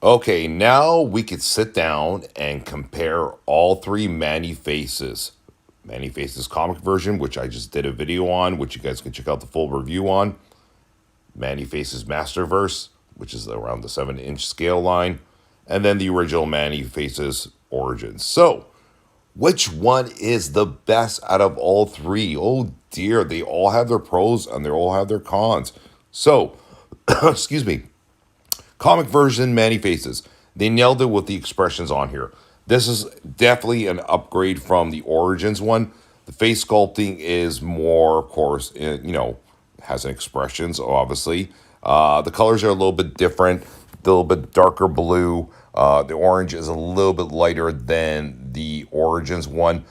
Okay, now we could sit down and compare all three Manny Faces. Manny Faces comic version, which I just did a video on, which you guys can check out the full review on. Manny Faces Masterverse, which is around the 7-inch scale line. And then the original Manny Faces Origins. So, which one is the best out of all three? Oh dear, they all have their pros and they all have their cons. So, excuse me. Comic version Manny Faces. They nailed it with the expressions on here. This is definitely an upgrade from the Origins one. The face sculpting is more, of course, has an expressions, obviously. The colors are a little bit different, a little bit darker blue. The orange is a little bit lighter than the Origins one.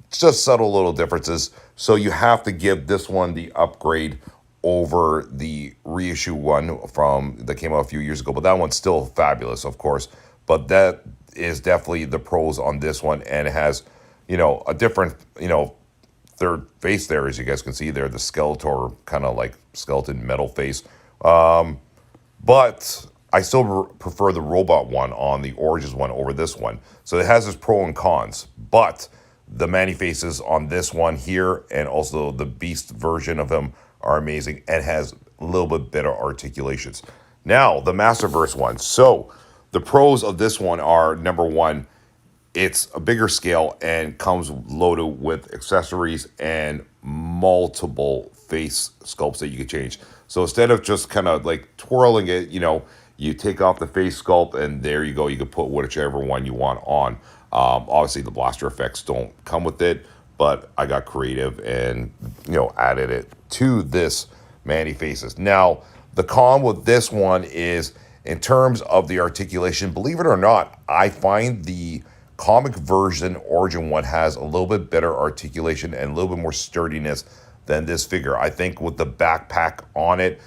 It's just subtle little differences. So you have to give this one the upgrade over the reissue one that came out a few years ago. But that one's still fabulous, of course. But that is definitely the pros on this one. And it has, a different, third face there, as you guys can see there. The Skeletor, kind of like skeleton metal face. But I still prefer the robot one on the Origins one over this one. So it has its pros and cons. But the Manny Faces on this one here and also the Beast version of him are amazing and has a little bit better articulations. Now, the Masterverse one. So the pros of this one are, number one, it's a bigger scale and comes loaded with accessories and multiple face sculpts that you can change. So instead of just kind of like twirling it, you take off the face sculpt and there you go. You can put whichever one you want on. Obviously, the blaster effects don't come with it, but I got creative and, added it to this Manny Faces. Now, the con with this one is, in terms of the articulation, believe it or not, I find the comic version Origin one has a little bit better articulation and a little bit more sturdiness than this figure. I think with the backpack on it,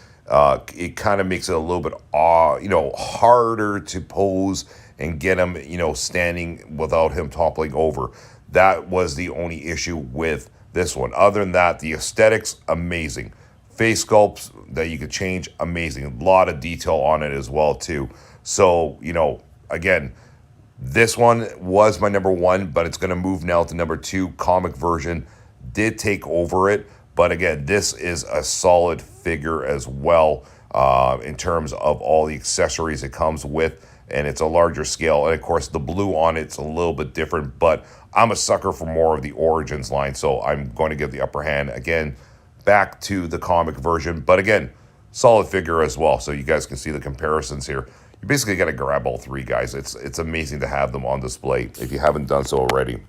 it kind of makes it a little bit, harder to pose and get him, standing without him toppling over. That was the only issue with this one. Other than that, the aesthetics, amazing. Face sculpts that you could change, amazing. A lot of detail on it as well, too. So, again, this one was my number one, but it's going to move now to number two. Comic version did take over it. But again, this is a solid figure as well in terms of all the accessories it comes with. And it's a larger scale. And of course, the blue on it's a little bit different. But I'm a sucker for more of the Origins line. So I'm going to give the upper hand, again, back to the comic version. But again, solid figure as well. So you guys can see the comparisons here. You basically got to grab all three, guys. It's amazing to have them on display if you haven't done so already.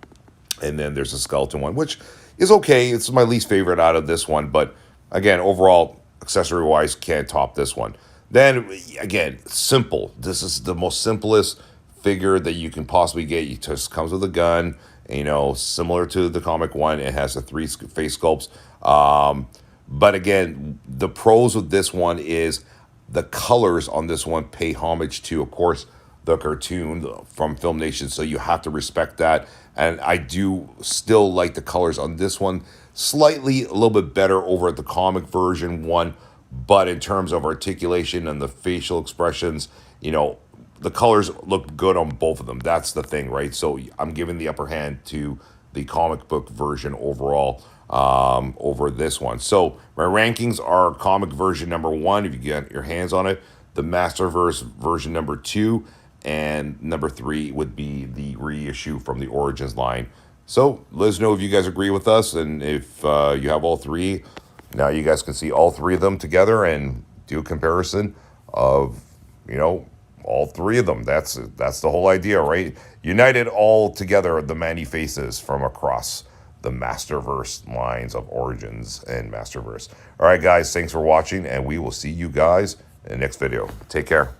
And then there's a skeleton one, which is okay. It's my least favorite out of this one. But again, overall, accessory-wise, can't top this one. Then, again, simple. This is the most simplest figure that you can possibly get. It just comes with a gun, similar to the comic one. It has the 3 face sculpts. But again, the pros with this one is the colors on this one pay homage to, of course, the cartoon from Film Nation. So you have to respect that. And I do still like the colors on this one. Slightly a little bit better over at the comic version one. But in terms of articulation and the facial expressions, the colors look good on both of them. That's the thing, right? So I'm giving the upper hand to the comic book version overall over this one. So my rankings are comic version number 1, if you get your hands on it. The Masterverse version number 2. And number 3 would be the reissue from the Origins line. So let us know if you guys agree with us. And if you have all three, now you guys can see all three of them together and do a comparison of, all three of them. That's the whole idea, right? United all together, the Manny Faces from across the Masterverse lines of Origins and Masterverse. All right, guys, thanks for watching, and we will see you guys in the next video. Take care.